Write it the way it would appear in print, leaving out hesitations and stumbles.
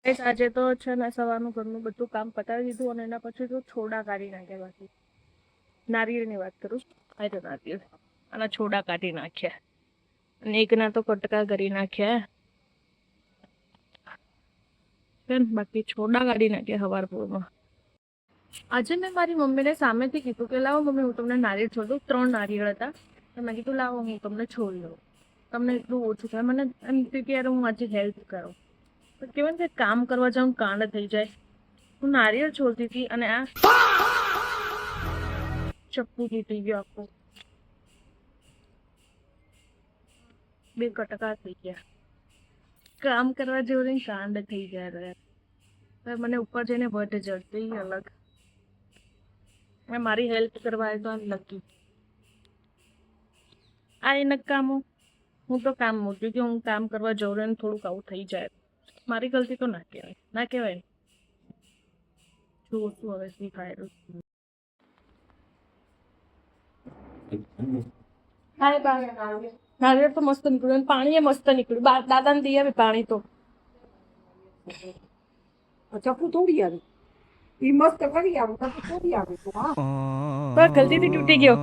આજે તો છે ને સવારનું ઘરનું બધું કામ પતાવી દીધું અને એના પછી તો છોડા કાઢી નાખ્યા. બાકી નારિયેળની વાત કરું, આ તો નારિયેળ આના છોડા કાઢી નાખ્યા અને એકના તો કટકા કરી નાખ્યા. બાકી છોડા કાઢી નાખ્યા સવારમાં. આજે મેં મારી મમ્મીને સામેથી કીધું કે લાવો મમ્મી હું તમને નારિયેળ છોડ દઉં. 3 નારિયેળ હતા તો મેં કીધું લાવો હું તમને છોડ દઉં, તમને એટલું ઓછું થાય. મને એમ થયું કે યાર હું આજે હેલ્પ કરું. તો કેવાય ને કામ કરવા જાઉં કાંડ થઈ જાય. હું નારિયેળ છોડતી હતી અને આ ચપ્પુ તૂટી ગયો આખું, 2 કટકા થઈ ગયા. કામ કરવા જેવું નહીં કાંડ થઈ જાય. મને ઉપર જઈને વટ જડતી અલગ. મેં મારી હેલ્પ કરવા આવ્યો તો આમ લકી આ એ નકામો. હું તો કામ મૂક્યું કે હું કામ કરવા જઉં ને થોડુંક આવું થઈ જાય. મારી ગલતી તો ના કહેવાય, ના કહેવાય. જોશું હવે શું થાય. નારિયેળ તો મસ્ત નીકળ્યું, પાણી એ મસ્ત નીકળ્યું. દાદાને દઈ આવે પાણી તો. ચપ્પુ તોડી આવે ઈ મસ્ત કરી આવે, ચપ્પુ તોડી આવે તો હા ગલતીથી તૂટી ગયો.